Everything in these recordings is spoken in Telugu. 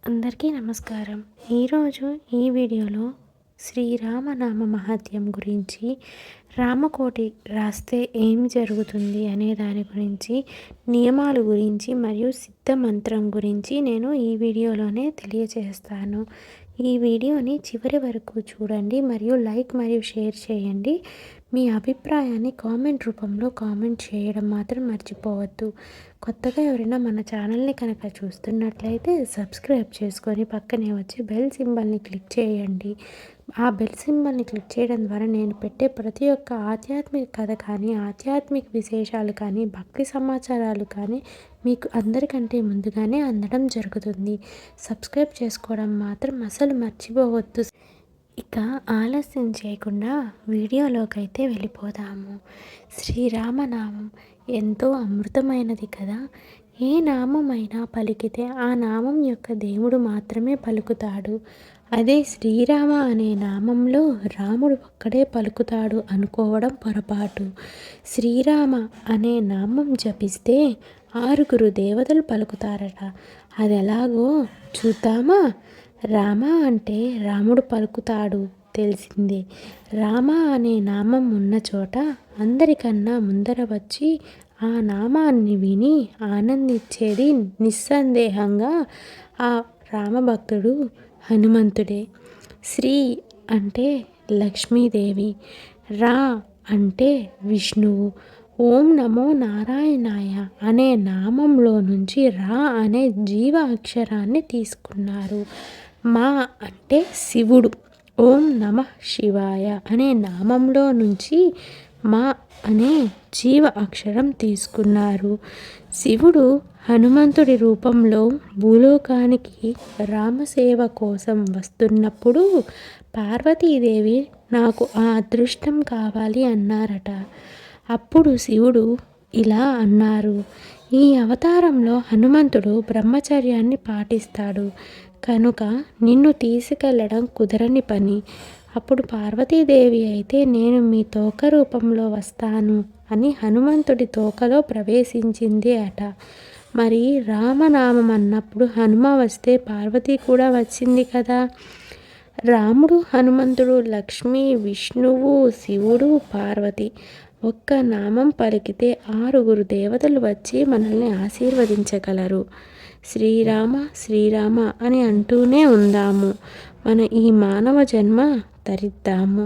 అందరికీ నమస్కారం. ఈరోజు ఈ వీడియోలో శ్రీరామనామ మహత్యం గురించి, రామకోటి రాస్తే ఏం జరుగుతుంది అనే దాని గురించి, నియమాల గురించి మరియు సిద్ధ మంత్రం గురించి నేను ఈ వీడియోలోనే తెలియజేస్తాను. ఈ వీడియోని చివరి వరకు చూడండి మరియు లైక్ మరియు షేర్ చేయండి. మీ అభిప్రాయాన్ని కామెంట్ రూపంలో కామెంట్ చేయడం మాత్రం మర్చిపోవద్దు. కొత్తగా ఎవరైనా మన ఛానల్ని కనుక చూస్తున్నట్లయితే సబ్స్క్రైబ్ చేసుకొని పక్కనే వచ్చి బెల్ సింబల్ని క్లిక్ చేయండి. ఆ బెల్ సింబల్ని క్లిక్ చేయడం ద్వారా నేను పెట్టే ప్రతి ఒక్క ఆధ్యాత్మిక కథ కానీ, ఆధ్యాత్మిక విశేషాలు కానీ, భక్తి సమాచారాలు కానీ మీకు అందరికంటే ముందుగానే అందడం జరుగుతుంది. సబ్స్క్రైబ్ చేసుకోవడం మాత్రం అసలు మర్చిపోవద్దు. ఇక ఆలస్యం చేయకుండా వీడియోలోకైతే వెళ్ళిపోదాము. శ్రీరామనామం ఎంతో అమృతమైనది కదా. ఏ నామమైనా పలికితే ఆ నామం యొక్క దేవుడు మాత్రమే పలుకుతాడు. అదే శ్రీరామ అనే నామంలో రాముడు ఒక్కడే పలుకుతాడు అనుకోవడం పొరపాటు. శ్రీరామ అనే నామం జపిస్తే 6 దేవతలు పలుకుతారట. అది ఎలాగో చూద్దామా? రామ అంటే రాముడు పలుకుతాడు తెలిసిందే. రామ అనే నామం ఉన్న చోట అందరికన్నా ముందర వచ్చి ఆ నామాన్ని విని ఆనందించేది నిస్సందేహంగా ఆ రామభక్తుడు హనుమంతుడే. శ్రీ అంటే లక్ష్మీదేవి, రా అంటే విష్ణువు. ఓం నమో నారాయణాయ అనే నామంలో నుంచి రా అనే జీవ అక్షరాన్ని తీసుకున్నారు. మా అంటే శివుడు. ఓం నమః శివాయ అనే నామంలో నుంచి మా అనే జీవ అక్షరం తీసుకున్నారు. శివుడు హనుమంతుడి రూపంలో భూలోకానికి రామసేవ కోసం వస్తున్నప్పుడు పార్వతీదేవి నాకు ఆ అదృష్టం కావాలి అన్నారట. అప్పుడు శివుడు ఇలా అన్నారు, ఈ అవతారంలో హనుమంతుడు బ్రహ్మచర్యాన్ని పాటిస్తాడు కనుక నిన్ను తీసుకెళ్లడం కుదరని పని. అప్పుడు పార్వతీదేవి అయితే నేను మీ తోక రూపంలో వస్తాను అని హనుమంతుడి తోకలో ప్రవేశించింది అట. మరి రామనామం అన్నప్పుడు హనుమ వస్తే పార్వతి కూడా వచ్చింది కదా. రాముడు, హనుమంతుడు, లక్ష్మి, విష్ణువు, శివుడు, పార్వతి ఒక్క నామం పలికితే 6 దేవతలు వచ్చి మనల్ని ఆశీర్వదించగలరు. శ్రీరామ శ్రీరామ అని అంటూనే ఉందాము. మన ఈ మానవ జన్మ తరిద్దాము.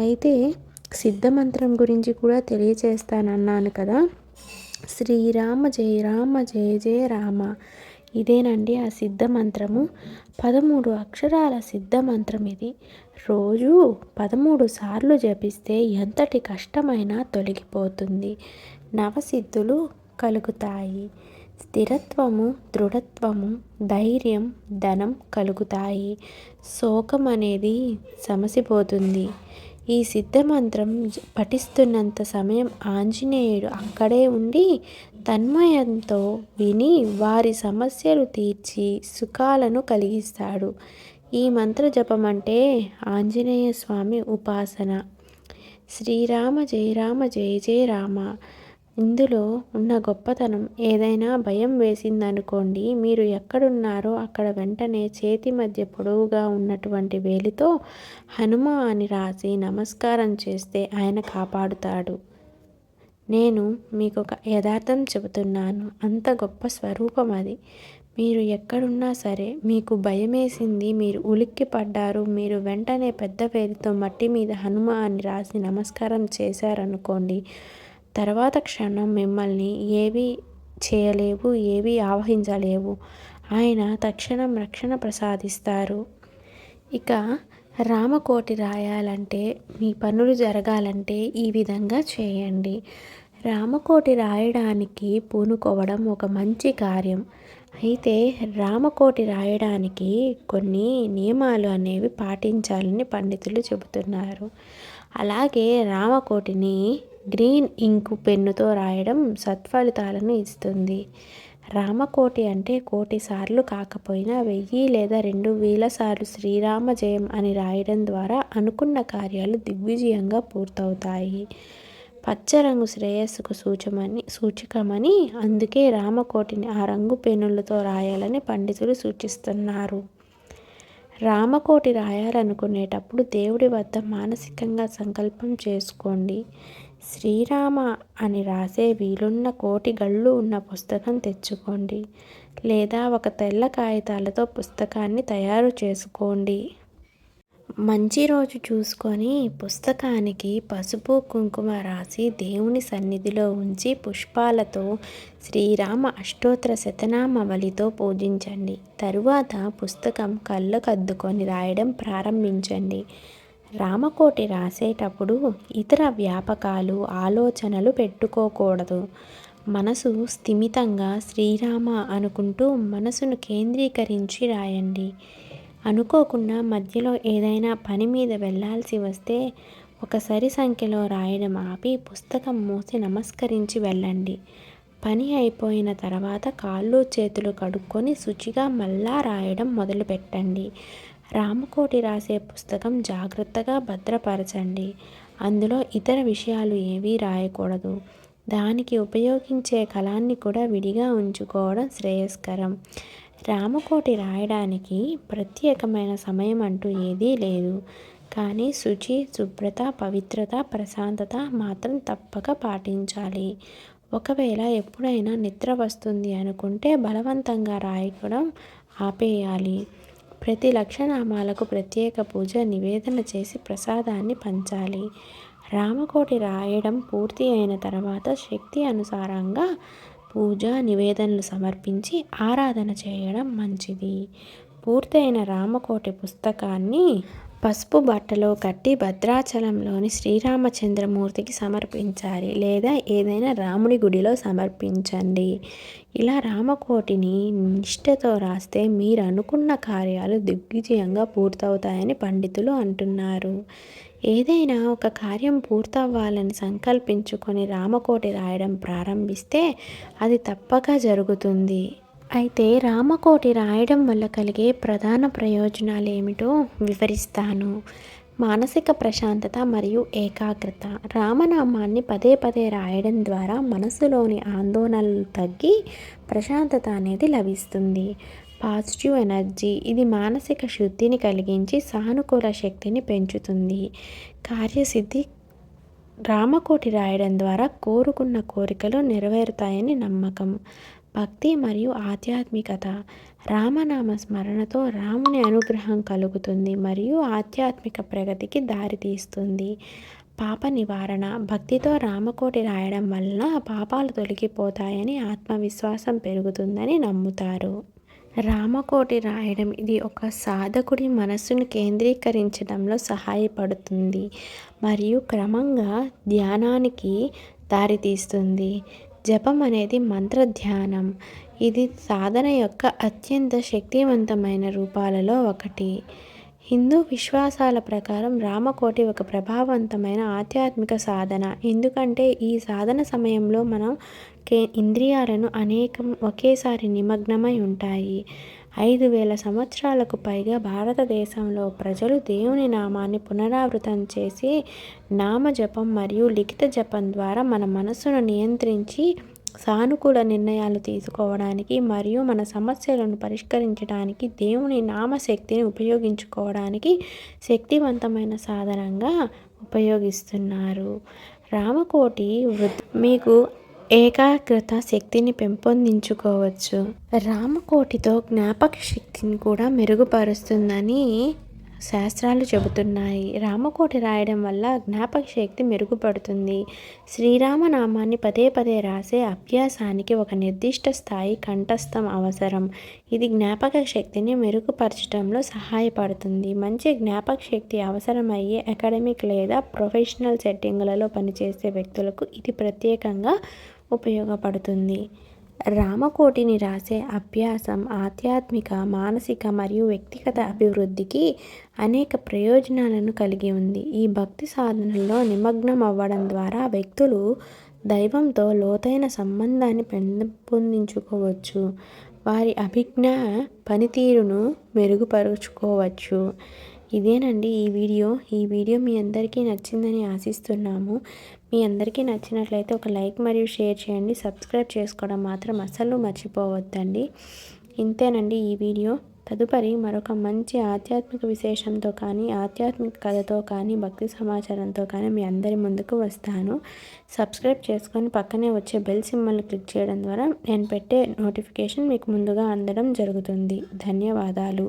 అయితే సిద్ధమంత్రం గురించి కూడా తెలియచేస్తానన్నాను కదా. శ్రీరామ జయ రామ జయ జయ రామ. ఇదేనండి ఆ సిద్ధమంత్రము. 13 అక్షరాల సిద్ధమంత్రం ఇది. రోజు 13 సార్లు జపిస్తే ఎంతటి కష్టమైనా తొలగిపోతుంది. నవసిద్ధులు కలుగుతాయి. స్థిరత్వము, దృఢత్వము, ధైర్యం, ధనం కలుగుతాయి. శోకం అనేది సమసిపోతుంది. ఈ సిద్ధమంత్రం పఠిస్తున్నంత సమయం ఆంజనేయుడు అక్కడే ఉండి తన్మయంతో విని వారి సమస్యలు తీర్చి సుఖాలను కలిగిస్తాడు. ఈ మంత్ర జపం అంటే ఆంజనేయ స్వామి ఉపాసన. శ్రీరామ జయ రామ జయ జయ రామ. ఇందులో ఉన్న గొప్పతనం, ఏదైనా భయం వేసిందనుకోండి, మీరు ఎక్కడున్నారో అక్కడ వెంటనే చేతి మధ్య పొడవుగా ఉన్నటువంటి వేలితో హనుమ అని రాసి నమస్కారం చేస్తే ఆయన కాపాడుతాడు. నేను మీకు ఒక యథార్థం చెబుతున్నాను, అంత గొప్ప స్వరూపం అది. మీరు ఎక్కడున్నా సరే మీకు భయమేసింది, మీరు ఉలిక్కి పడ్డారు, మీరు వెంటనే పెద్ద వేలితో మట్టి మీద హనుమ అని రాసి నమస్కారం చేశారనుకోండి, తర్వాత క్షణం మిమ్మల్ని ఏవి చేయలేవు, ఏవి ఆవహించలేవు. ఆయన తక్షణం రక్షణ ప్రసాదిస్తారు. ఇక రామకోటి రాయాలంటే, మీ పనులు జరగాలంటే ఈ విధంగా చేయండి. రామకోటి రాయడానికి పూనుకోవడం ఒక మంచి కార్యం. అయితే రామకోటి రాయడానికి కొన్ని నియమాలు అనేవి పాటించాలని పండితులు చెబుతున్నారు. అలాగే రామకోటిని గ్రీన్ ఇంకు పెన్నుతో రాయడం సత్ఫలితాలను ఇస్తుంది. రామకోటి అంటే 1,000 సార్లు కాకపోయినా 1000 లేదా 2000 సార్లు శ్రీరామ జయం అని రాయడం ద్వారా అనుకున్న కార్యాలు దిగ్విజయంగా పూర్తవుతాయి. పచ్చ రంగు శ్రేయస్సుకు సూచకమని, అందుకే రామకోటిని ఆ రంగు పెన్నులతో రాయాలని పండితులు సూచిస్తున్నారు. రామకోటి రాయాలనుకునేటప్పుడు దేవుడి వద్ద మానసికంగా సంకల్పం చేసుకోండి. శ్రీరామ అని రాసే వీలున్న కోటి గళ్ళు ఉన్న పుస్తకం తెచ్చుకోండి, లేదా ఒక తెల్ల కాగితాలతో పుస్తకాన్ని తయారు చేసుకోండి. మంచి రోజు చూసుకొని పుస్తకానికి పసుపు కుంకుమ రాసి దేవుని సన్నిధిలో ఉంచి పుష్పాలతో శ్రీరామ అష్టోత్తర శతనామావళితో పూజించండి. తరువాత పుస్తకం కళ్ళకద్దుకొని రాయడం ప్రారంభించండి. రామకోటి రాసేటప్పుడు ఇతర వ్యాపకాలు, ఆలోచనలు పెట్టుకోకూడదు. మనసు స్థిమితంగా శ్రీరామ అనుకుంటూ మనసును కేంద్రీకరించి రాయండి. అనుకోకుండా మధ్యలో ఏదైనా పని మీద వెళ్ళాల్సి వస్తే ఒక సరి సంఖ్యలో రాయడం ఆపి పుస్తకం మూసి నమస్కరించి వెళ్ళండి. పని అయిపోయిన తర్వాత కాళ్ళు చేతులు కడుక్కొని శుచిగా మళ్ళా రాయడం మొదలుపెట్టండి. రామకోటి రాసే పుస్తకం జాగ్రత్తగా భద్రపరచండి. అందులో ఇతర విషయాలు ఏవీ రాయకూడదు. దానికి ఉపయోగించే కలాన్ని కూడా విడిగా ఉంచుకోవడం శ్రేయస్కరం. రామకోటి రాయడానికి ప్రత్యేకమైన సమయం అంటూ ఏదీ లేదు. కానీ శుచి, శుభ్రత, పవిత్రత, ప్రశాంతత మాత్రం తప్పక పాటించాలి. ఒకవేళ ఎప్పుడైనా నిద్ర వస్తుంది అనుకుంటే బలవంతంగా రాయడం ఆపేయాలి. ప్రతి లక్షనామాలకు ప్రత్యేక పూజ, నివేదన చేసి ప్రసాదాన్ని పంచాలి. రామకోటి రాయడం పూర్తి అయిన తర్వాత శక్తి అనుసారంగా పూజ, నివేదనలు సమర్పించి ఆరాధన చేయడం మంచిది. పూర్తయిన రామకోటి పుస్తకాన్ని పసుపు బట్టలో కట్టి భద్రాచలంలోని శ్రీరామచంద్రమూర్తికి సమర్పించాలి, లేదా ఏదైనా రాముడి గుడిలో సమర్పించండి. ఇలా రామకోటిని నిష్ఠతో రాస్తే మీరు అనుకున్న కార్యాలు దిగ్విజయంగా పూర్తవుతాయని పండితులు అంటున్నారు. ఏదైనా ఒక కార్యం పూర్తవ్వాలని సంకల్పించుకొని రామకోటి రాయడం ప్రారంభిస్తే అది తప్పక జరుగుతుంది. అయితే రామకోటి రాయడం వల్ల కలిగే ప్రధాన ప్రయోజనాలు ఏమిటో వివరిస్తాను. మానసిక ప్రశాంతత మరియు ఏకాగ్రత. రామనామాన్ని పదే పదే రాయడం ద్వారా మనసులోని ఆందోళనలు తగ్గి ప్రశాంతత అనేది లభిస్తుంది. Positive energy. ఇది మానసిక శుద్ధిని కలిగించి సానుకూల శక్తిని పెంచుతుంది. కార్యసిద్ధి. రామకోటి రాయడం ద్వారా కోరుకున్న కోరికలు నెరవేరుతాయని నమ్మకం. భక్తి మరియు ఆధ్యాత్మికత. రామనామ స్మరణతో రాముని అనుగ్రహం కలుగుతుంది మరియు ఆధ్యాత్మిక ప్రగతికి దారితీస్తుంది. పాప నివారణ. భక్తితో రామకోటి రాయడం వలన పాపాలు తొలగిపోతాయని, ఆత్మవిశ్వాసం పెరుగుతుందని నమ్ముతారు. రామకోటి రాయడం ఇది ఒక సాధకుడి మనస్సును కేంద్రీకరించడంలో సహాయపడుతుంది మరియు క్రమంగా ధ్యానానికి దారితీస్తుంది. జపం అనేది మంత్ర ధ్యానం. ఇది సాధన యొక్క అత్యంత శక్తివంతమైన రూపాలలో ఒకటి. హిందూ విశ్వాసాల ప్రకారం రామకోటి ఒక ప్రభావవంతమైన ఆధ్యాత్మిక సాధన. ఎందుకంటే ఈ సాధన సమయంలో మనం ఇంద్రియాలను అనేకం ఒకేసారి నిమగ్నమై ఉంటాయి. 5000 సంవత్సరాలకు పైగా భారతదేశంలో ప్రజలు దేవుని నామాన్ని పునరావృతం చేసి నామజపం మరియు లిఖిత జపం ద్వారా మన మనస్సును నియంత్రించి సానుకూల నిర్ణయాలు తీసుకోవడానికి మరియు మన సమస్యలను పరిష్కరించడానికి దేవుని నామశక్తిని ఉపయోగించుకోవడానికి శక్తివంతమైన సాధనంగా ఉపయోగిస్తున్నారు. రామకోటి మీకు ఏకాగ్రత శక్తిని పెంపొందించుకోవచ్చు. రామకోటితో జ్ఞాపక శక్తిని కూడా మెరుగుపరుస్తుందని శాస్త్రాలు చెబుతున్నాయి. రామకోటి రాయడం వల్ల జ్ఞాపక శక్తి మెరుగుపడుతుంది. శ్రీరామనామాన్ని పదే పదే రాసే అభ్యాసానికి ఒక నిర్దిష్ట స్థాయి కంఠస్థం అవసరం. ఇది జ్ఞాపక శక్తిని మెరుగుపరచడంలో సహాయపడుతుంది. మంచి జ్ఞాపక శక్తి అవసరమయ్యే అకాడమిక్ లేదా ప్రొఫెషనల్ సెట్టింగులలో పనిచేసే వ్యక్తులకు ఇది ప్రత్యేకంగా ఉపయోగపడుతుంది. రామకోటిని రాసే అభ్యాసం ఆధ్యాత్మిక, మానసిక మరియు వ్యక్తిగత అభివృద్ధికి అనేక ప్రయోజనాలను కలిగి ఉంది. ఈ భక్తి సాధనలో నిమగ్నం అవ్వడం ద్వారా వ్యక్తులు దైవంతో లోతైన సంబంధాన్ని పెంపొందించుకోవచ్చు, వారి అభిజ్ఞా పనితీరును మెరుగుపరుచుకోవచ్చు. ఇదేనండి ఈ వీడియో మీ అందరికీ నచ్చిందని ఆశిస్తున్నాము. మీ అందరికీ నచ్చినట్లయితే ఒక లైక్ మరియు షేర్ చేయండి. సబ్స్క్రైబ్ చేసుకోవడం మాత్రం అస్సలు మర్చిపోవద్దండి. ఇంతేనండి ఈ వీడియో. తదుపరి మరొక మంచి ఆధ్యాత్మిక విశేషంతో కానీ, ఆధ్యాత్మిక కథతో కానీ, భక్తి సమాచారంతో కానీ మీ అందరి ముందుకు వస్తాను. సబ్స్క్రైబ్ చేసుకొని పక్కనే వచ్చే బెల్ సింబల్ని క్లిక్ చేయడం ద్వారా నేను పెట్టే నోటిఫికేషన్ మీకు ముందుగా అందడం జరుగుతుంది. ధన్యవాదాలు.